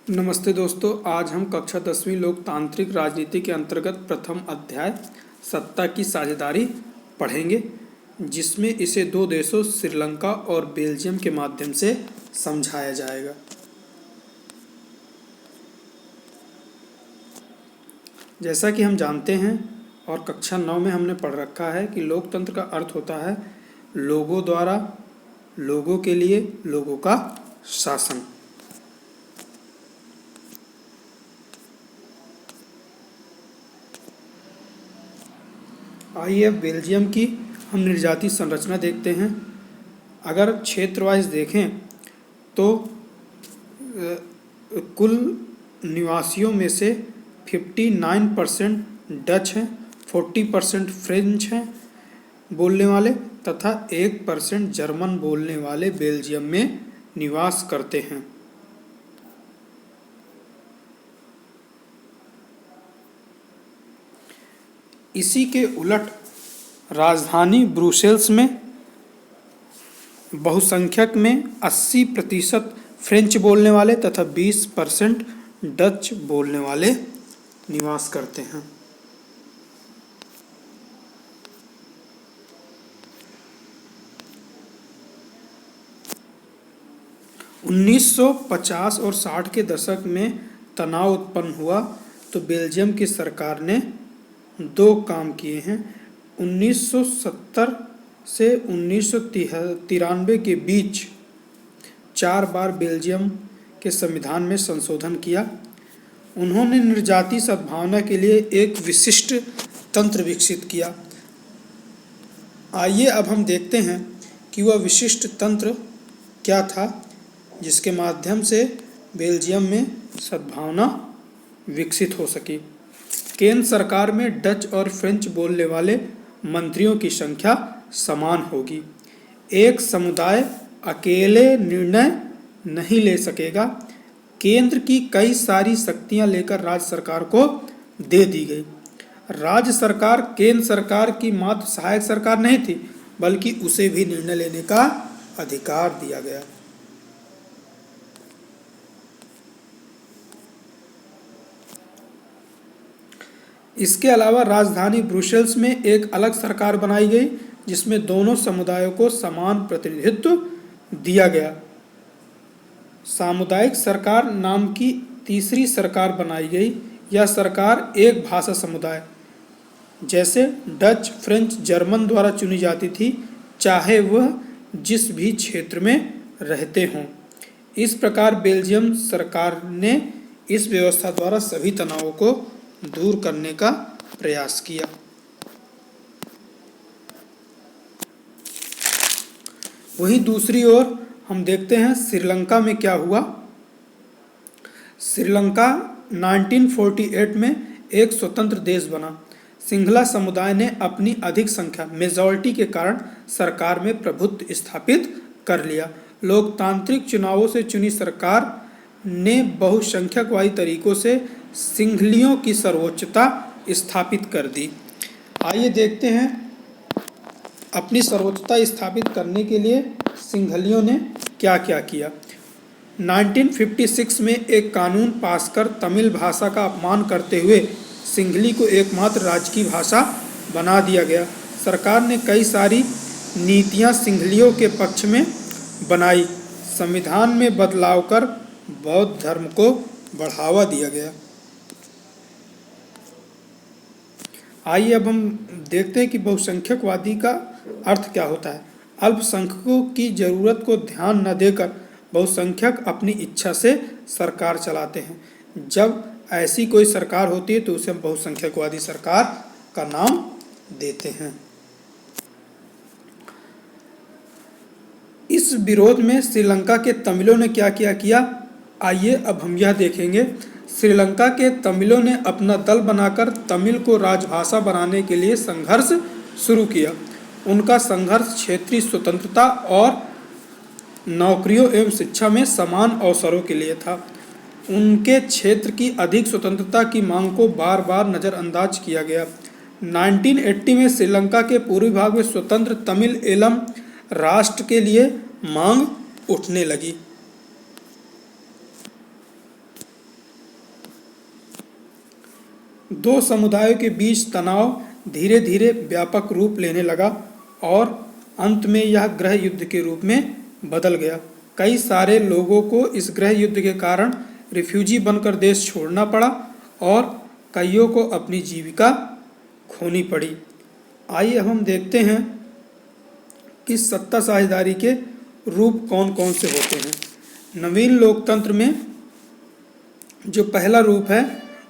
नमस्ते दोस्तों, आज हम कक्षा 10वीं लोकतांत्रिक राजनीति के अंतर्गत प्रथम अध्याय सत्ता की साझेदारी पढ़ेंगे, जिसमें इसे दो देशों श्रीलंका और बेल्जियम के माध्यम से समझाया जाएगा। जैसा कि हम जानते हैं और कक्षा 9 में हमने पढ़ रखा है कि लोकतंत्र का अर्थ होता है लोगों द्वारा, लोगों के लिए, लोगों का शासन। आइए अब बेल्जियम की हम निर्जाति संरचना देखते हैं। अगर क्षेत्र वाइज देखें तो कुल निवासियों में से 59% डच हैं, 40% फ्रेंच हैं बोलने वाले तथा 1% जर्मन बोलने वाले बेल्जियम में निवास करते हैं। इसी के उलट राजधानी ब्रुसेल्स में बहुसंख्यक में 80% फ्रेंच बोलने वाले तथा 20% डच बोलने वाले निवास करते हैं। उन्नीस 1950 और 60 के दशक में तनाव उत्पन्न हुआ तो बेल्जियम की सरकार ने दो काम किए हैं। 1970 से 1993 के बीच 4 बार बेल्जियम के संविधान में संशोधन किया। उन्होंने निर्जाति सद्भावना के लिए एक विशिष्ट तंत्र विकसित किया। आइए अब हम देखते हैं कि वह विशिष्ट तंत्र क्या था जिसके माध्यम से बेल्जियम में सद्भावना विकसित हो सकी। केंद्र सरकार में डच और फ्रेंच बोलने वाले मंत्रियों की संख्या समान होगी। एक समुदाय अकेले निर्णय नहीं ले सकेगा। केंद्र की कई सारी शक्तियां लेकर राज्य सरकार को दे दी गई। राज्य सरकार केंद्र सरकार की मात्र सहायक सरकार नहीं थी, बल्कि उसे भी निर्णय लेने का अधिकार दिया गया। इसके अलावा राजधानी ब्रुसेल्स में एक अलग सरकार बनाई गई जिसमें दोनों समुदायों को समान प्रतिनिधित्व दिया गया। सामुदायिक सरकार नाम की तीसरी सरकार बनाई गई। यह सरकार एक भाषा समुदाय जैसे डच, फ्रेंच, जर्मन द्वारा चुनी जाती थी, चाहे वह जिस भी क्षेत्र में रहते हों। इस प्रकार बेल्जियम सरकार ने इस व्यवस्था द्वारा सभी तनावों को दूर करने का प्रयास किया। वहीं दूसरी ओर हम देखते हैं श्रीलंका में क्या हुआ। श्रीलंका 1948 में एक स्वतंत्र देश बना। सिंघला समुदाय ने अपनी अधिक संख्या मेजॉरिटी के कारण सरकार में प्रभुत्व स्थापित कर लिया। लोकतांत्रिक चुनावों से चुनी सरकार ने बहुसंख्यकवादी तरीकों से सिंघलियों की सर्वोच्चता स्थापित कर दी। आइए देखते हैं अपनी सर्वोच्चता स्थापित करने के लिए सिंघलियों ने क्या क्या किया। 1956 में एक कानून पास कर तमिल भाषा का अपमान करते हुए सिंघली को एकमात्र राजकीय भाषा बना दिया गया। सरकार ने कई सारी नीतियां सिंघलियों के पक्ष में बनाई। संविधान में बदलाव कर बौद्ध धर्म को बढ़ावा दिया गया। आइए अब हम देखते हैं कि बहुसंख्यकवादी का अर्थ क्या होता है। अल्पसंख्यकों की जरूरत को ध्यान न देकर बहुसंख्यक अपनी इच्छा से सरकार चलाते हैं। जब ऐसी कोई सरकार होती है तो उसे हम बहुसंख्यकवादी सरकार का नाम देते हैं। इस विरोध में श्रीलंका के तमिलों ने क्या क्या किया, आइए अब हम यह देखेंगे। श्रीलंका के तमिलों ने अपना दल बनाकर तमिल को राजभाषा बनाने के लिए संघर्ष शुरू किया। उनका संघर्ष क्षेत्रीय स्वतंत्रता और नौकरियों एवं शिक्षा में समान अवसरों के लिए था। उनके क्षेत्र की अधिक स्वतंत्रता की मांग को बार बार नज़रअंदाज किया गया। 1980 में श्रीलंका के पूर्वी भाग में स्वतंत्र तमिल एलम राष्ट्र के लिए मांग उठने लगी। दो समुदायों के बीच तनाव धीरे धीरे व्यापक रूप लेने लगा और अंत में यह गृह युद्ध के रूप में बदल गया। कई सारे लोगों को इस गृह युद्ध के कारण रिफ्यूजी बनकर देश छोड़ना पड़ा और कईयों को अपनी जीविका खोनी पड़ी। आइए अब हम देखते हैं कि सत्ता साझेदारी के रूप कौन कौन से होते हैं। नवीन लोकतंत्र में जो पहला रूप है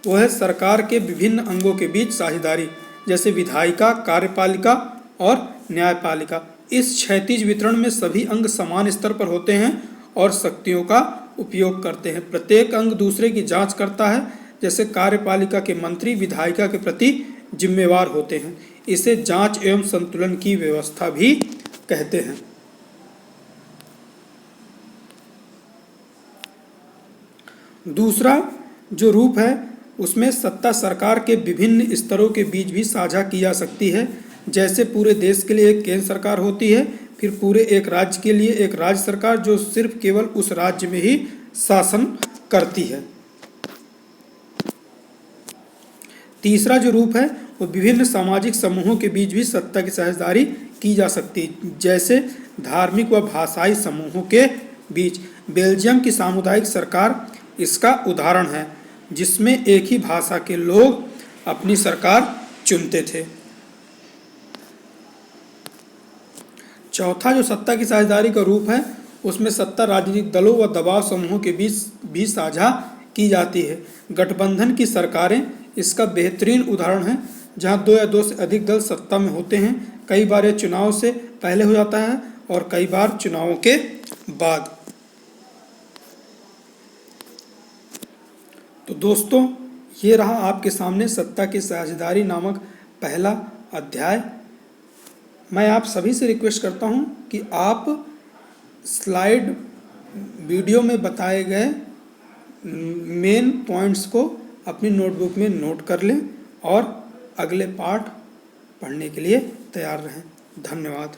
वो है सरकार के विभिन्न अंगों के बीच साझेदारी, जैसे विधायिका, कार्यपालिका और न्यायपालिका। इस क्षैतिज वितरण में सभी अंग समान स्तर पर होते हैं और शक्तियों का उपयोग करते हैं। प्रत्येक अंग दूसरे की जांच करता है, जैसे कार्यपालिका के मंत्री विधायिका के प्रति जिम्मेवार होते हैं। इसे जांच एवं संतुलन की व्यवस्था भी कहते हैं। दूसरा जो रूप है उसमें सत्ता सरकार के विभिन्न स्तरों के बीच भी साझा की जा सकती है, जैसे पूरे देश के लिए एक केंद्र सरकार होती है, फिर पूरे एक राज्य के लिए एक राज्य सरकार जो सिर्फ केवल उस राज्य में ही शासन करती है। तीसरा जो रूप है वो विभिन्न सामाजिक समूहों के बीच भी सत्ता की साझेदारी की जा सकती है, जैसे धार्मिक व भाषाई समूहों के बीच। बेल्जियम की सामुदायिक सरकार इसका उदाहरण है, जिसमें एक ही भाषा के लोग अपनी सरकार चुनते थे। चौथा जो सत्ता की साझेदारी का रूप है उसमें सत्ता राजनीतिक दलों व दबाव समूहों के बीच भी साझा की जाती है। गठबंधन की सरकारें इसका बेहतरीन उदाहरण है, जहां दो या दो से अधिक दल सत्ता में होते हैं। कई बार यह चुनाव से पहले हो जाता है और कई बार चुनावों के बाद। तो दोस्तों, ये रहा आपके सामने सत्ता की साझेदारी नामक पहला अध्याय। मैं आप सभी से रिक्वेस्ट करता हूं कि आप स्लाइड वीडियो में बताए गए मेन पॉइंट्स को अपनी नोटबुक में नोट कर लें और अगले पार्ट पढ़ने के लिए तैयार रहें। धन्यवाद।